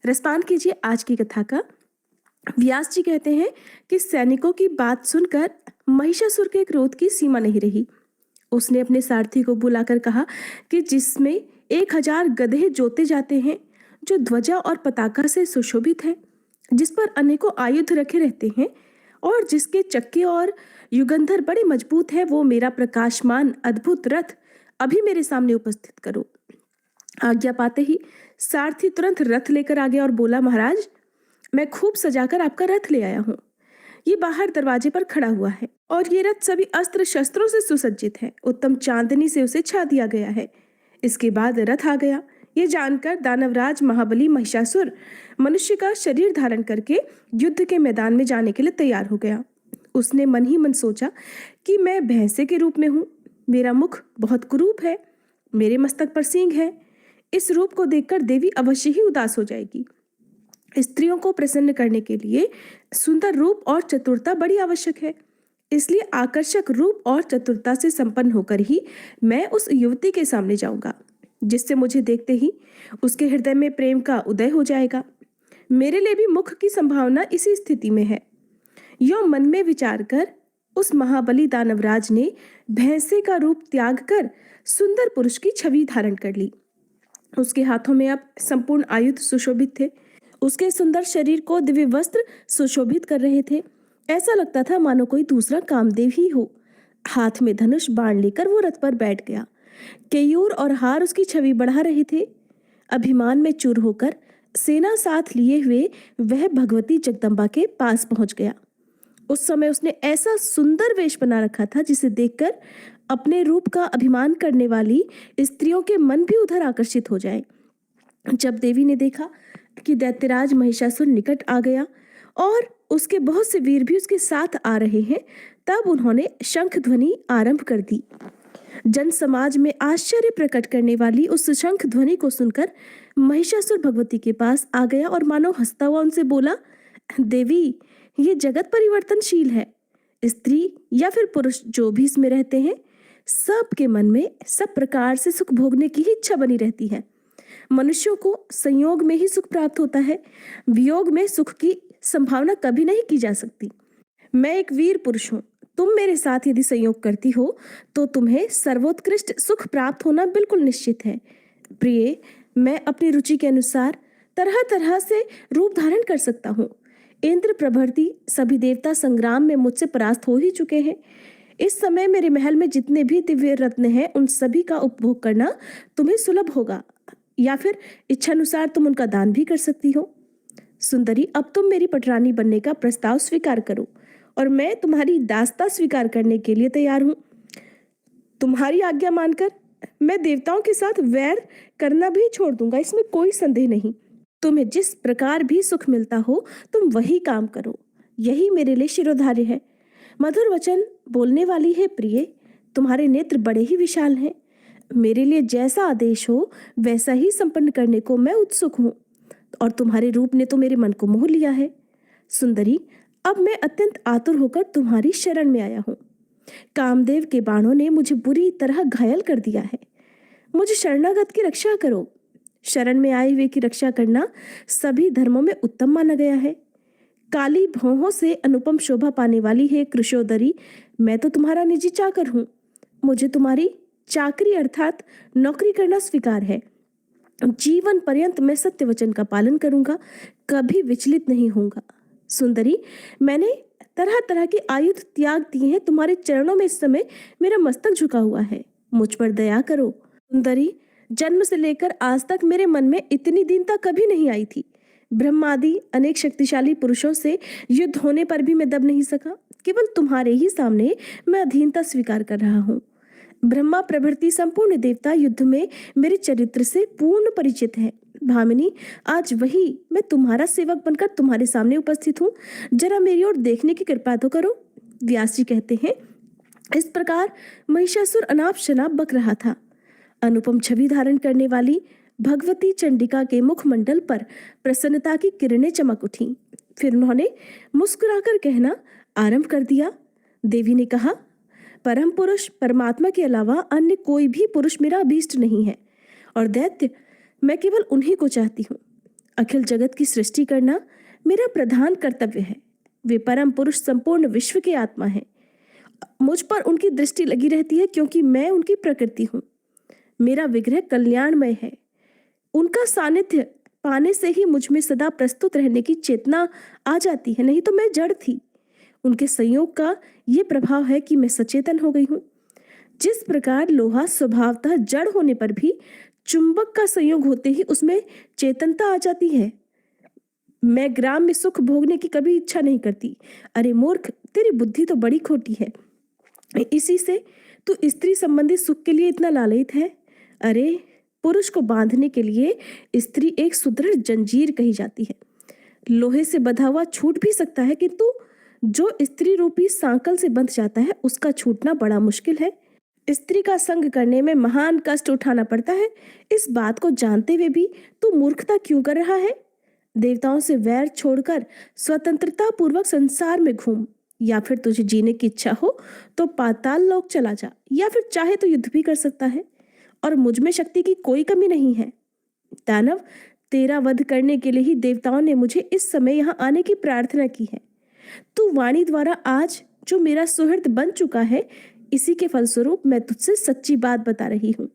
Respond कीजिए आज की कथा का। व्यास जी कहते हैं कि सैनिकों की बात सुनकर महिषासुर के क्रोध की सीमा नहीं रही। उसने अपने सारथी को बुलाकर कहा कि जिसमें 1000 गधे जोते जाते हैं, जो ध्वजा और पताका से सुशोभित है, जिस पर अनेकों आयुध रखे रहते हैं और जिसके चक्के और युगंधर बड़े मजबूत है, वो मेरा प्रकाशमान अद्भुत रथ अभी मेरे सामने उपस्थित करो। आज्ञा पाते ही सारथी तुरंत रथ लेकर आ गया और बोला, महाराज, मैं खूब सजाकर आपका रथ ले आया हूँ। ये बाहर दरवाजे पर खड़ा हुआ है और ये रथ सभी अस्त्र शस्त्रों से सुसज्जित है। उत्तम चांदनी से उसे छा दिया गया है। इसके बाद रथ आ गया। ये जानकर दानवराज महाबली महिषासुर मनुष्य का शरीर धारण करके युद्ध के मैदान में जाने के लिए तैयार हो गया। उसने मन ही मन सोचा कि मैं भैंसे के रूप में हूँ, मेरा मुख बहुत कुरूप है, मेरे मस्तक पर सींग है। इस रूप को देखकर देवी अवश्य ही उदास हो जाएगी। स्त्रियों को प्रसन्न करने के लिए सुंदर रूप और चतुरता बड़ी आवश्यक है। इसलिए आकर्षक रूप और चतुरता से संपन्न होकर ही मैं उस युवती के सामने जाऊंगा, जिससे मुझे देखते ही उसके हृदय में प्रेम का उदय हो जाएगा। मेरे लिए भी मुख की संभावना इसी स्थिति में है। यो मन में विचार कर उस महाबली दानवराज ने भैंसे का रूप त्याग कर सुंदर पुरुष की छवि धारण कर ली। उसके हाथों में अब संपूर्ण आयुध सुशोभित थे। उसके सुंदर शरीर को दिव्य वस्त्र सुशोभित कर रहे थे। ऐसा लगता था मानो कोई दूसरा कामदेव ही हो। हाथ में धनुष बाण लेकर वो रथ पर बैठ गया। केयूर और हार उसकी छवि बढ़ा रहे थे। अभिमान में चूर होकर सेना साथ लिए हुए वह भगवती जगदम्बा के पास पहुंच गया। उस समय उसने ऐसा सुंदर वेश बना रखा था जिसे देखकर अपने रूप का अभिमान करने वाली स्त्रियों के मन भी उधर आकर्षित हो जाए। जब देवी ने देखा कि दैत्यराज महिषासुर निकट आ गया और उसके बहुत से वीर भी उसके साथ आ रहे हैं, तब उन्होंने शंख ध्वनि आरंभ कर दी। जन समाज में आश्चर्य प्रकट करने वाली उस शंख ध्वनि को सुनकर महिषासुर भगवती के पास आ गया और मानो हंसता हुआ उनसे बोला, देवी, ये जगत परिवर्तनशील है। स्त्री या फिर पुरुष जो भी इसमें रहते हैं, सबके मन में सब प्रकार से सुख भोगने की ही इच्छा बनी रहती है। मनुष्यों को संयोग में ही सुख प्राप्त होता है, वियोग में सुख की संभावना कभी नहीं की जा सकती। मैं एक वीर पुरुष हूँ। तुम मेरे साथ यदि संयोग करती हो तो तुम्हें सर्वोत्कृष्ट सुख प्राप्त होना बिल्कुल निश्चित है। प्रिय, मैं अपनी रुचि के अनुसार तरह तरह से रूप धारण कर सकता हूँ। इंद्र प्रभृति सभी देवता संग्राम में मुझसे परास्त हो ही चुके हैं। इस समय मेरे महल में जितने भी दिव्य रत्न हैं, उन सभी का उपभोग करना तुम्हें सुलभ होगा, या फिर इच्छानुसार तुम उनका दान भी कर सकती हो। सुंदरी, अब तुम मेरी पटरानी बनने का प्रस्ताव स्वीकार करो और मैं तुम्हारी दास्ता स्वीकार करने के लिए तैयार हूँ। तुम्हारी आज्ञा मानकर मैं देवताओं के साथ वैर करना भी छोड़ दूंगा, इसमें कोई संदेह नहीं। तुम्हें जिस प्रकार भी सुख मिलता हो तुम वही काम करो, यही मेरे लिए शिरोधार्य है। मधुर वचन बोलने वाली है प्रिय, तुम्हारे नेत्र बड़े ही विशाल हैं। मेरे लिए जैसा आदेश हो वैसा ही संपन्न करने को मैं उत्सुक हूँ, और तुम्हारे रूप ने तो मेरे मन को मोह लिया है। सुंदरी, अब मैं अत्यंत आतुर होकर तुम्हारी शरण में आया हूँ। कामदेव के बाणों ने मुझे बुरी तरह घायल कर दिया है। मुझे शरणागत की रक्षा करो। शरण में आए हुए की रक्षा करना सभी धर्मों में उत्तम माना गया है। काली भौहों से अनुपम शोभा पाने वाली है कृशोदरी, मैं तो तुम्हारा निजी चाकर हूँ। मुझे तुम्हारी चाकरी अर्थात नौकरी करना स्वीकार है। जीवन पर्यंत मैं सत्य वचन का पालन करूंगा, कभी विचलित नहीं होऊंगा। सुंदरी, मैंने तरह तरह के आयुध त्याग दिए हैं। तुम्हारे चरणों में इस समय मेरा मस्तक झुका हुआ है, मुझ पर दया करो। सुंदरी, जन्म से लेकर आज तक मेरे मन में इतनी दीनता कभी नहीं आई थी। ब्रह्मादि अनेक शक्तिशाली पुरुषों से युद्ध होने पर भी मैं दब नहीं सका। केवल तुम्हारे ही सामने मैं अधीनता स्वीकार कर रहा हूँ। ब्रह्मा प्रभृति संपूर्ण देवता युद्ध में मेरे चरित्र से पूर्ण परिचित है। भामिनी, आज वही मैं तुम्हारा सेवक बनकर तुम्हारे सामने उपस्थित हूँ। जरा मेरी ओर देखने की कृपा तो करो। व्यास जी कहते हैं, इस प्रकार महिषासुर अनाप शनाप बक रहा था। अनुपम छवि धारण करने वाली भगवती चंडिका के मुखमंडल पर प्रसन्नता की किरणें चमक उठी। फिर उन्होंने मुस्कुराकर कहना आरंभ कर दिया। देवी ने कहा, परम पुरुष परमात्मा के अलावा अन्य कोई भी पुरुष मेरा अभीष्ट नहीं है, और दैत्य मैं केवल उन्हीं को चाहती हूँ। अखिल जगत की सृष्टि करना मेरा प्रधान कर्तव्य है। वे परम पुरुष संपूर्ण विश्व के आत्मा हैं। मुझ पर उनकी दृष्टि लगी रहती है क्योंकि मैं उनकी प्रकृति हूँ। मेरा विग्रह कल्याणमय है। उनका सानिध्य पाने से ही मुझ में सदा प्रस्तुत रहने की चेतना आ जाती है, नहीं तो मैं जड़ थी। उनके संयोग का ये प्रभाव है कि मैं सचेतन हो गई हूँ। जिस प्रकार लोहा स्वभावतः जड़ होने पर भी चुंबक का संयोग होते ही उसमें चेतनता आ जाती है। मैं ग्राम में सुख भोगने की कभी इच्छा नहीं करती। अरे मूर्ख, तेरी बुद्धि तो बड़ी खोटी है। इसी से तू स्त्री संबंधी सुख के लिए इतना लालयित है। अरे, पुरुष को बांधने के लिए स्त्री एक सुदृढ़ जंजीर कही जाती है। लोहे से बंधा हुआ छूट भी सकता है, किंतु जो स्त्री रूपी सांकल से बंध जाता है उसका छूटना बड़ा मुश्किल है। स्त्री का संग करने में महान कष्ट उठाना पड़ता है। इस बात को जानते हुए भी तू मूर्खता क्यों कर रहा है? देवताओं से वैर छोड़कर स्वतंत्रता पूर्वक संसार में घूम, या फिर तुझे जीने की इच्छा हो तो पाताल लोक चला जा, या फिर चाहे तो युद्ध भी कर सकता है। और मुझ में शक्ति की कोई कमी नहीं है। दानव, तेरा वध करने के लिए ही देवताओं ने मुझे इस समय यहाँ आने की प्रार्थना की है। तू वाणी द्वारा आज जो मेरा सुहृद बन चुका है, इसी के फलस्वरूप मैं तुझसे सच्ची बात बता रही हूँ,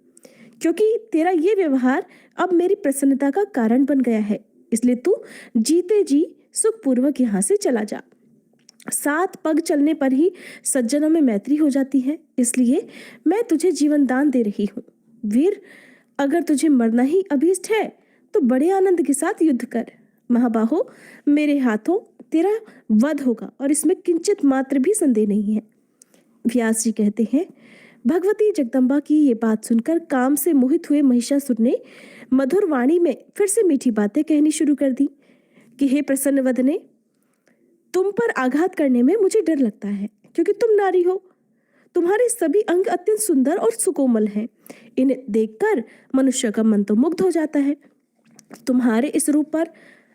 क्योंकि तेरा ये व्यवहार अब मेरी प्रसन्नता का कारण बन गया है। इसलिए तू जीते जी सुखपूर्वक यहाँ से चला जा। 7 पग चलने पर ही सज्जनों में मैत्री हो जाती है, इसलिए मैं तुझे जीवन दान दे रही हूँ। वीर, अगर तुझे मरना ही अभीष्ट है तो बड़े आनंद के साथ युद्ध कर। महाबाहो, मेरे हाथों तेरा वध होगा और इसमें किंचित मात्र भी संदेह नहीं है। व्यास जी कहते हैं, भगवती जगदम्बा की ये बात सुनकर काम से मोहित हुए महिषासुर ने मधुर वाणी में फिर से मीठी बातें कहनी शुरू कर दी कि हे प्रसन्न वदने, तुम पर आघात करने में मुझे डर लगता है, क्योंकि तुम नारी हो। तुम्हारे सभी अंग अत्यंत सुंदर और सुकोमल हैं। इन्हें देखकर मनुष्य का मन तो मुग्ध हो जाता है। तुम्हारे इस रूप पर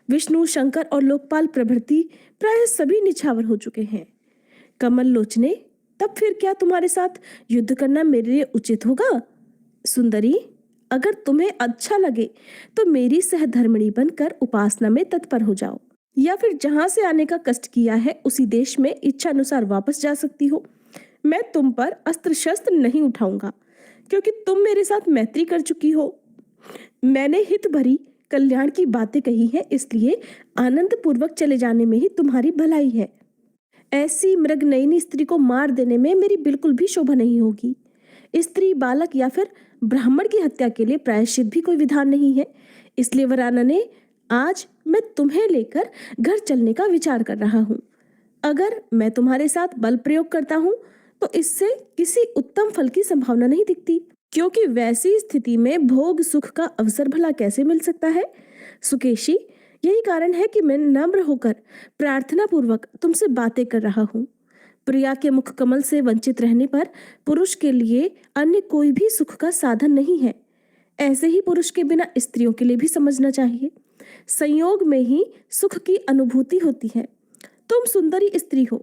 विष्णु, शंकर और लोकपाल प्रभृति प्राय सभी निछावर हो चुके हैं। कमल लोचने, तब फिर क्या तुम्हारे साथ युद्ध करना मेरे लिए उचित होगा? सुंदरी, अगर तुम्हें अच्छा लगे तो मेरी सहधर्मिणी बनकर उपासना में तत्पर हो जाओ, या फिर जहां से आने का कष्ट किया है उसी देश में इच्छा अनुसार वापस जा सकती हो। मैं तुम पर अस्त्र शस्त्र नहीं उठाऊंगा, क्योंकि तुम मेरे साथ मैत्री कर चुकी हो। मैंने हित भरी कल्याण की बातें कही है, इसलिए आनंद पूर्वक चले जाने में ही तुम्हारी भलाई है। ऐसी मृगनयनी स्त्री को मार देने में मेरी बिल्कुल भी शोभा नहीं होगी। स्त्री, बालक या फिर ब्राह्मण की हत्या के लिए प्रायश्चित भी कोई विधान नहीं है। इसलिए वरानने, आज मैं तुम्हें लेकर घर चलने का विचार कर रहा हूँ। अगर मैं तुम्हारे साथ बल प्रयोग करता हूँ तो इससे किसी उत्तम फल की संभावना नहीं दिखती, क्योंकि वैसी स्थिति में भोग सुख का अवसर भला कैसे मिल सकता है? सुकेशी, यही कारण है कि मैं नम्र होकर प्रार्थना पूर्वक तुमसे बातें कर रहा हूँ। प्रिया के मुख कमल से वंचित रहने पर पुरुष के लिए अन्य कोई भी सुख का साधन नहीं है। ऐसे ही पुरुष के बिना स्त्रियों के लिए भी समझना चाहिए। संयोग में ही सुख की अनुभूति होती है। तुम सुंदरी स्त्री हो,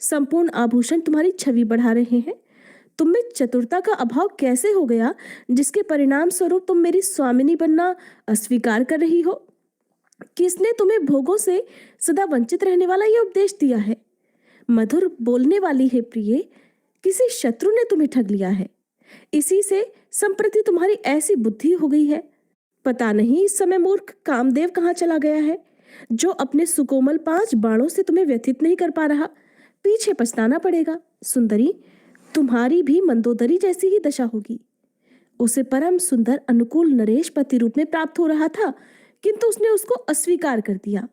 संपूर्ण आभूषण तुम्हारी छवि बढ़ा रहे हैं। तुम में चतुरता का अभाव कैसे हो गया, जिसके परिणाम स्वरूप तुम मेरी स्वामिनी बनना अस्वीकार कर रही हो? किसने तुम्हें भोगों से सदा वंचित रहने वाला यह उपदेश दिया है? मधुर बोलने वाली है प्रिय, किसी शत्रु ने तुम्हें ठग लिया है। इसी से संप्रति तुम्हारी ऐसी बुद्धि हो गई है। पता नहीं इस समय मूर्ख कामदेव कहाँ चला गया है, जो अपने सुकोमल 5 बाणों से तुम्हें व्यथित नहीं कर पा रहा। पीछे पछताना पड़ेगा। सुंदरी, तुम्हारी भी मंदोदरी जैसी ही दशा होगी। उसे परम सुंदर अनुकूल नरेश पति रूप में प्राप्त हो रहा था, किंतु उसने उसको अस्वीकार कर दिया।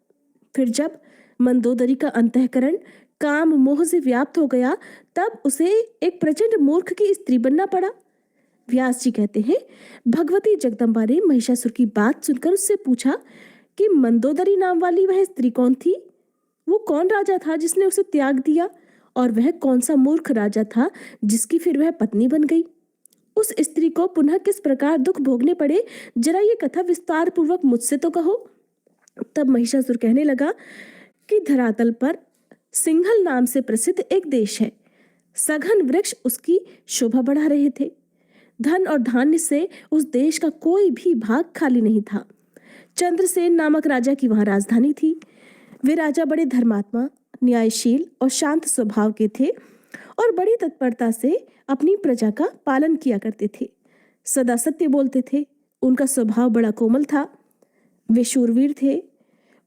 फिर जब मंदोदरी का अंतःकरण काम मोह से व्याप्त हो गया, तब उसे एक प्रचंड मूर्ख की स्त्री बनना पड़ा। व्यास जी कहते हैं, भगवती जगदम्बा ने महिषासुर की बात सुनकर उससे पूछा कि मंदोदरी नाम वाली वह स्त्री कौन थी? वो कौन राजा था जिसने उसे त्याग दिया, और वह कौन सा मूर्ख राजा था जिसकी फिर वह पत्नी बन गई? उस स्त्री को पुनः किस प्रकार दुख भोगने पड़े, जरा ये कथा विस्तार पूर्वक मुझसे तो कहो। तब महिषासुर कहने लगा कि धरातल पर सिंघल नाम से प्रसिद्ध एक देश है। सघन वृक्ष उसकी शोभा बढ़ा रहे थे। धन और धान्य से उस देश का कोई भी भाग खाली नहीं था। चंद्रसेन नामक राजा की वहां राजधानी थी। वे राजा बड़े धर्मात्मा, न्यायशील और शांत स्वभाव के थे और बड़ी तत्परता से अपनी प्रजा का पालन किया करते थे। सदा सत्य बोलते थे। उनका स्वभाव बड़ा कोमल था। वे शूरवीर थे।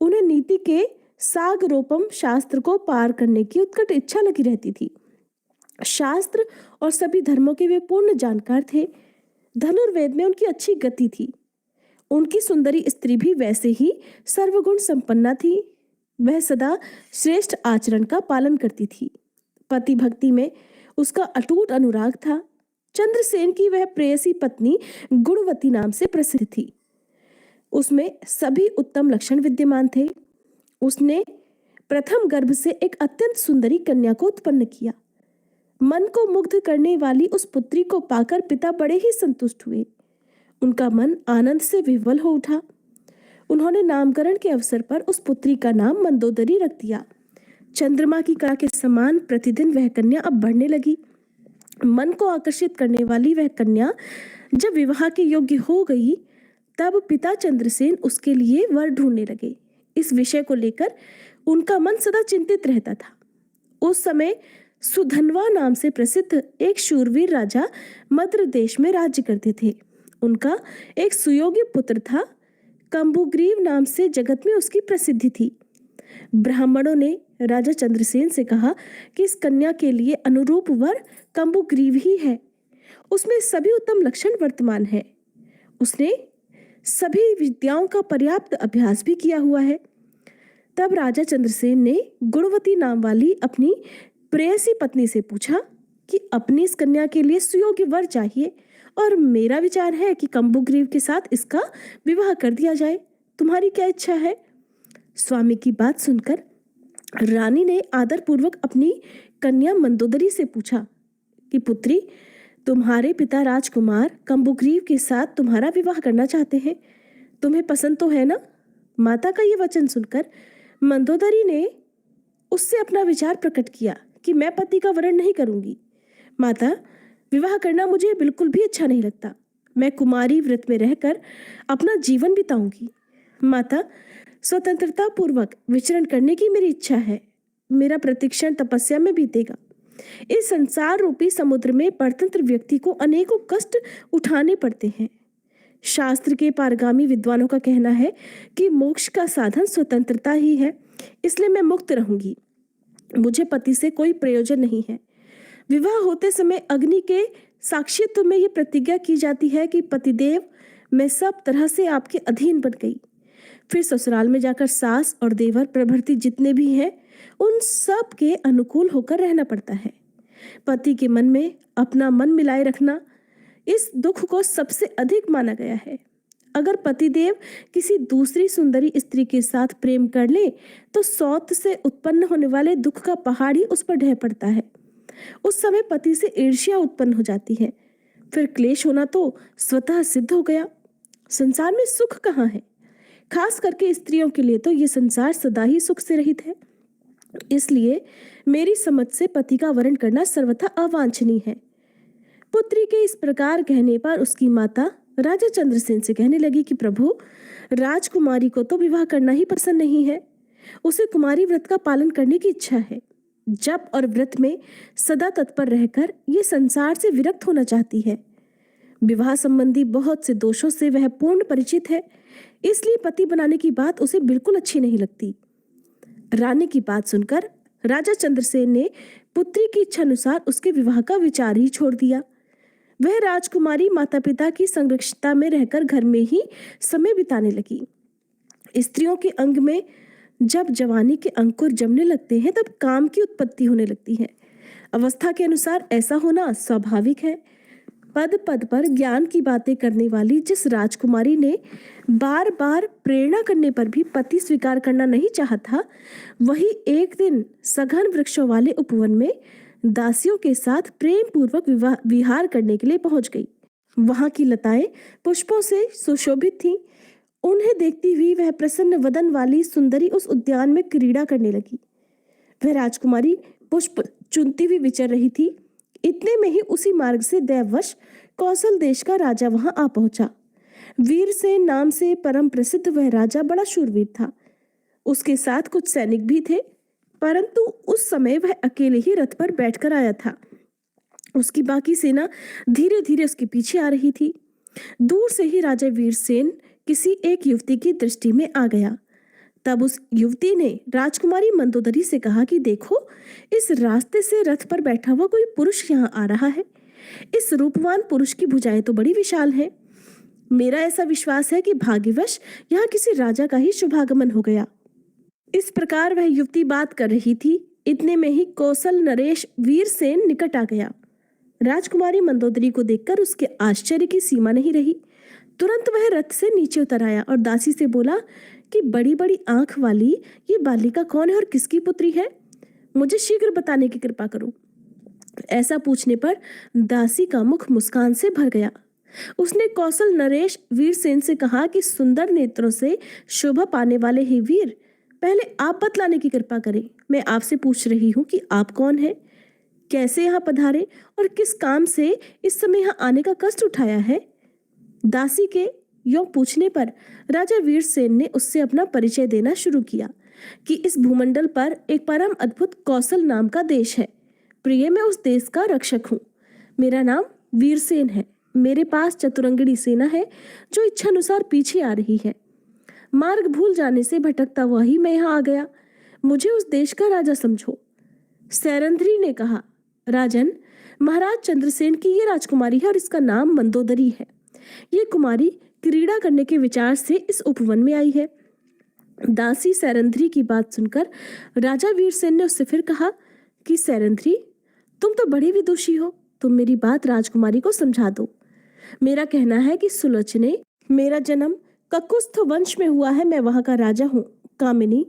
उन्हें नीति के सागरोपम शास्त्र को पार करने की उत्कट इच्छा लगी रहती थी। शास्त्र और सभी धर्मों के वे पूर्ण जानकार थे। धनुर्वेद में उनकी अच्छी गति थी। उनकी सुंदरी स्त्री भी वैसे ही सर्वगुण संपन्ना थी। वह सदा श्रेष्ठ आचरण का पालन करती थी। पति भक्ति में उसका अटूट अनुराग था। चंद्रसेन की वह प्रेयसी पत्नी गुणवती नाम से प्रसिद्ध थी। उसमें सभी उत्तम लक्षण विद्यमान थे। उसने प्रथम गर्भ से एक अत्यंत सुंदरी कन्या को उत्पन्न किया। मन को मुग्ध करने वाली उस पुत्री को पाकर पिता बड़े ही संतुष्ट हुए। उनका मन आनंद से विह्वल हो उठा। उन्होंने नामकरण के अवसर पर उस पुत्री का नाम मंदोदरी रख दिया। चंद्रमा की कला के समान प्रतिदिन वह कन्या अब बढ़ने लगी। मन को आकर्षित करने वाली वह कन्या जब विवाह के योग्य हो गई, तब पिता चंद्रसेन उसके लिए वर ढूंढने लगे। इस विषय को लेकर उनका मन सदा चिंतित रहता था। उस समय सुधनवा नाम से प्रसिद्ध एक शूरवीर राजा मद्र देश में राज्य करते थे। उनका एक सुयोग्य पुत्र था। कंबुग्रीव नाम से जगत में उसकी प्रसिद्धि थी। ब्राह्मणों ने राजा चंद्रसेन से कहा कि इस कन्या के लिए अनुरूप वर कंबुग्रीव ही है। उसमें सभी उत्तम लक्षण वर्तमान है। उसने सभी विद्याओं का पर्याप्त अभ्यास भी किया हुआ है। तब राजा चंद्रसेन ने गुणवती नाम वाली अपनी प्रेयसी पत्नी से पूछा कि अपनी इस कन्या के लिए सुयोग्य वर चाहिए और मेरा विचार है कि कंबुग्रीव के साथ इसका विवाह कर दिया जाए। तुम्हारी क्या इच्छा है? स्वामी की बात सुनकर रानी ने आदरपूर्वक अपनी कन्या मंदोदरी से पूछा कि पुत्री, तुम्हारे पिता राजकुमार कंबुग्रीव के साथ तुम्हारा विवाह करना चाहते हैं। तुम्हें पसंद तो है ना? माता का ये वचन सुनकर मंदोदरी ने उससे अपना विचार प्रकट किया कि मैं पति का वरण नहीं करूंगी। माता, विवाह करना मुझे बिल्कुल भी अच्छा नहीं लगता। मैं कुमारी व्रत में रहकर अपना जीवन बिताऊंगी। माता, स्वतंत्रता पूर्वक विचरण करने की मेरी इच्छा है। मेरा प्रतिक्षण तपस्या में बीतेगा। इस संसार रूपी समुद्र में परतंत्र व्यक्ति को अनेकों कष्ट उठाने पड़ते हैं। शास्त्र के पारगामी विद्वानों का कहना है कि मोक्ष का साधन स्वतंत्रता ही है। इसलिए मैं मुक्त रहूंगी। मुझे पति से कोई प्रयोजन नहीं है। विवाह होते समय अग्नि के साक्षित्व में यह प्रतिज्ञा की जाती है कि पतिदेव, मैं सब तरह से आपके अधीन बन गई। फिर ससुराल में जाकर सास और देवर प्रभृति जितने भी हैं, उन सब के अनुकूल होकर रहना पड़ता है। पति के मन में अपना मन मिलाए रखना इस दुख को सबसे अधिक माना गया है। अगर पतिदेव किसी दूसरी सुंदरी स्त्री के साथ प्रेम कर ले तो सौत से उत्पन्न होने वाले दुख का पहाड़ ही उस पर ढह पड़ता है। उस समय पति से ईर्ष्या उत्पन्न हो जाती है। फिर क्लेश होना तो स्वतः सिद्ध हो गया। संसार में सुख कहाँ है? खास करके स्त्रियों के लिए तो ये संसार सदा ही सुख से रहित है। इसलिए मेरी समझ से पति का वरण करना सर्वथा अवांछनीय है। पुत्री के इस प्रकार कहने पर उसकी माता राजा चंद्रसेन से कहने लगी कि प्रभु, राजकुमारी को तो विवाह करना ही पसंद नहीं है। उसे कुमारी व्रत का पालन करने की इच्छा है। जप और व्रत में सदा तत्पर रहकर ये संसार से विरक्त होना चाहती है। विवाह संबंधी बहुत से दोषों से वह पूर्ण परिचित है। इसलिए पति बनाने की बात उसे बिल्कुल अच्छी नहीं लगती। रानी की बात सुनकर राजा चंद्रसेन ने पुत्री की इच्छा अनुसार उसके विवाह का विचार ही छोड़ दिया। वह राजकुमारी माता पिता की संरक्षिता में रहकर घर में ही समय बिताने लगी। स्त्रियों के अंग में जब जवानी के अंकुर जमने लगते हैं, तब काम की उत्पत्ति होने लगती है। अवस्था के अनुसार ऐसा होना स्वाभाविक है। पद पद पर ज्ञान की बातें करने वाली जिस राजकुमारी ने बार बार प्रेरणा करने पर भी पति स्वीकार करना नहीं चाहा था, वही एक दिन सघन वृक्षों वाले उपवन में दासियों के साथ प्रेम पूर्वक विहार करने के लिए पहुंच गई। वहां की लताएं पुष्पों से सुशोभित थीं। उन्हें देखती हुई वह प्रसन्न वदन वाली सुंदरी उस उद्यान में क्रीड़ा करने लगी। वह राजकुमारी पुष्प चुनती हुई विचर रही थी। इतने में ही उसी मार्ग से दैववश कौशल देश का राजा वहां आ पहुंचा। वीरसेन नाम से परम प्रसिद्ध वह राजा बड़ा शूरवीर था। उसके साथ कुछ सैनिक भी थे, परंतु उस समय वह अकेले ही रथ पर बैठकर आया था। उसकी बाकी सेना धीरे धीरे उसके पीछे आ रही थी। दूर से ही राजा वीरसेन किसी एक युवती की दृष्टि में आ गया। तब उस युवती ने राजकुमारी मंदोदरी से कहा कि देखो, इस रास्ते से रथ पर बैठा हुआ कोई पुरुष यहाँ आ रहा है। इस रूपवान पुरुष की भुजाएं तो बड़ी विशाल हैं। मेरा ऐसा विश्वास है कि भाग्यवश यहाँ किसी राजा का ही शुभागमन हो गया। इस प्रकार वह युवती बात कर रही थी, इतने में ही कौशल नरेश वीरसेन निकट आ गया। राजकुमारी मंदोदरी को देखकर उसके आश्चर्य की सीमा नहीं रही। तुरंत वह रथ से नीचे उतर आया और दासी से बोला कि बड़ी बड़ी आंख वाली ये बालिका कौन है और किसकी पुत्री है? मुझे शीघ्र बताने की कृपा करो। ऐसा पूछने पर दासी का मुख मुस्कान से भर गया। उसने कौशल नरेश वीरसेन से कहा कि सुंदर नेत्रों से शोभा पाने वाले हे वीर, पहले आप बतलाने की कृपा करें। मैं आपसे पूछ रही हूँ कि आप कौन हैं, कैसे यहाँ पधारे और किस काम से इस समय यहाँ आने का कष्ट उठाया है? दासी के यों पूछने पर राजा वीरसेन ने उससे अपना परिचय देना शुरू किया कि इस भूमंडल पर एक परम अद्भुत कौशल नाम का देश है। प्रिय, मैं उस देश का रक्षक हूँ। मेरा नाम वीरसेन है। मेरे पास चतुरंगिणी सेना है जो इच्छानुसार पीछे आ रही है। मार्ग भूल जाने से भटकता हुआ ही मैं यहाँ आ गया। मुझे उस देश का राजा समझो। सैरंध्री ने कहा, राजन, महाराज चंद्रसेन की ये राजकुमारी है और इसका नाम मंदोदरी है। ये कुमारी क्रीड़ा करने के विचार से इस उपवन में आई है। दासी सैरंध्री की बात सुनकर राजा वीरसेन ने उससे फिर कहा कि सैरंध्री, तुम तो बड़ी विदुषी हो, तुम मेरी बात राजकुमारी को समझा दो। मेरा कहना है कि सुलोचने, मेरा जन्म ककुस्थ वंश में हुआ है। मैं वहां का राजा हूँ। कामिनी,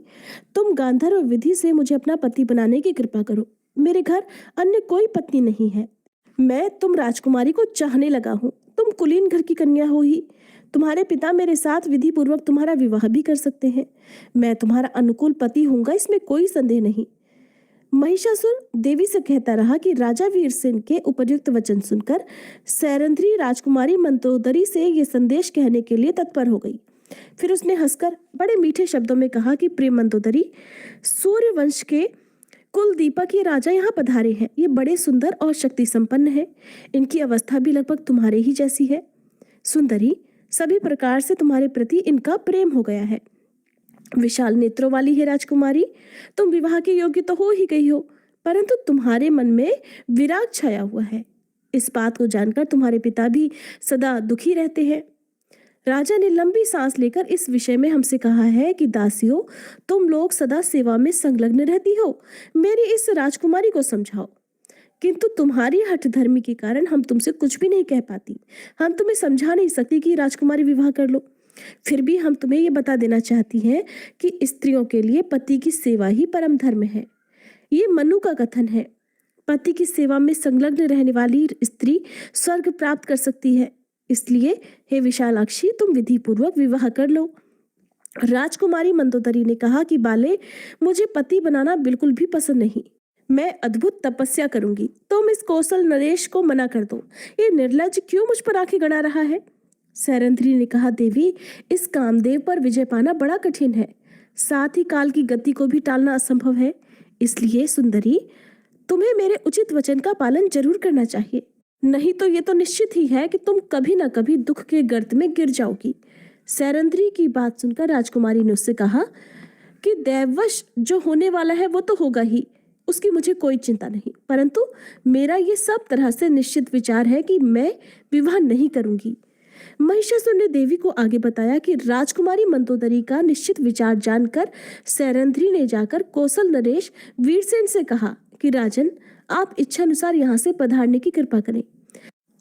तुम गांधर्व विधि से मुझे अपना पति बनाने की कृपा करो। मेरे घर अन्य कोई पत्नी नहीं है। मैं तुम राजकुमारी को चाहने लगा हूँ। तुम कुलीन घर की कन्या हो ही। तुम्हारे पिता मेरे साथ विधि पूर्वक तुम्हारा विवाह भी कर सकते हैं। मैं तुम्हारा अनुकूल पति होऊंगा, इसमें कोई संदेह नहीं। महिषासुर देवी से कहता रहा कि राजा वीरसेन के उपयुक्त वचन सुनकर सैरंध्री राजकुमारी मंदोदरी से ये संदेश कहने के लिए तत्पर हो गई। फिर उसने हंसकर बड़े मीठे शब्दों में कहा कि प्रिय मंदोदरी, सूर्य वंश के कुल दीपक ये राजा यहाँ पधारे हैं। ये बड़े सुंदर और शक्ति संपन्न है। इनकी अवस्था भी लगभग तुम्हारे ही जैसी है। सुंदरी, सभी प्रकार से तुम्हारे प्रति इनका प्रेम हो गया है। विशाल नेत्रों वाली है राजकुमारी, तुम विवाह के योग्य तो हो ही गई हो, परंतु तुम्हारे मन में विराग छाया हुआ है। इस बात को जानकर तुम्हारे पिता भी सदा दुखी रहते हैं। राजा ने लंबी सांस लेकर इस विषय में हमसे कहा है कि दासियों, तुम लोग सदा सेवा में संलग्न रहती हो। मेरी इस राजकुमारी को समझाओ। किंतु तुम्हारी हठधर्मी के कारण हम तुमसे कुछ भी नहीं कह पाती। हम तुम्हें समझा नहीं सकती कि राजकुमारी विवाह कर लो। फिर भी हम तुम्हें ये बता देना चाहती हैं कि स्त्रियों के लिए पति की सेवा ही परम धर्म है। ये मनु का कथन है। पति की सेवा में संलग्न रहने वाली स्त्री स्वर्ग प्राप्त कर सकती है। इसलिए हे विशालाक्षी, तुम विधि पूर्वक विवाह कर लो। राजकुमारी मंदोदरी ने कहा कि बाले, मुझे पति बनाना बिल्कुल भी पसंद नहीं। मैं अद्भुत तपस्या करूंगी। तुम इस कौशल नरेश को मना कर दो। ये निर्लज्ज क्यों मुझ पर आंखें गड़ा रहा है? सैरंध्री ने कहा, देवी, इस कामदेव पर विजय पाना बड़ा कठिन है। साथ ही काल की गति को भी टालना असंभव है। इसलिए सुंदरी, तुम्हें मेरे उचित वचन का पालन जरूर करना चाहिए। नहीं तो ये तो निश्चित ही है कि तुम कभी ना कभी दुख के गर्त में गिर जाओगी। सैरंध्री की बात सुनकर राजकुमारी ने उससे कहा कि दैववश जो होने वाला है वो तो होगा ही, उसकी मुझे कोई चिंता नहीं। परंतु मेरा ये सब तरह से निश्चित विचार है कि मैं विवाह नहीं करूंगी। महिषासुर ने देवी को आगे बताया कि राजकुमारी मंदोदरी का निश्चित विचार जानकर सैरंध्री ने जाकर कौशल नरेश वीरसेन से कहा कि राजन, आप इच्छानुसार यहाँ से पधारने की कृपा करें।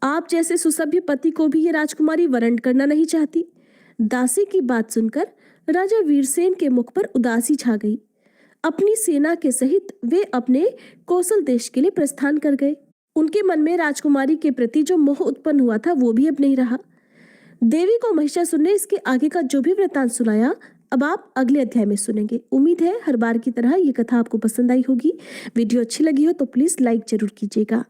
आप जैसे सुसभ्य पति को भी ये राजकुमारी वरण करना नहीं चाहती। दासी की बात सुनकर राजा वीरसेन के मुख पर उदासी छा गई। अपनी सेना के सहित वे अपने कौशल देश के लिए प्रस्थान कर गए। उनके मन में राजकुमारी के प्रति जो मोह उत्पन्न हुआ था वो भी अब नहीं रहा। देवी को महिषासुर ने इसके आगे का जो भी वृत्तांत सुनाया, अब आप अगले अध्याय में सुनेंगे। उम्मीद है हर बार की तरह ये कथा आपको पसंद आई होगी। वीडियो अच्छी लगी हो तो प्लीज लाइक जरूर कीजिएगा।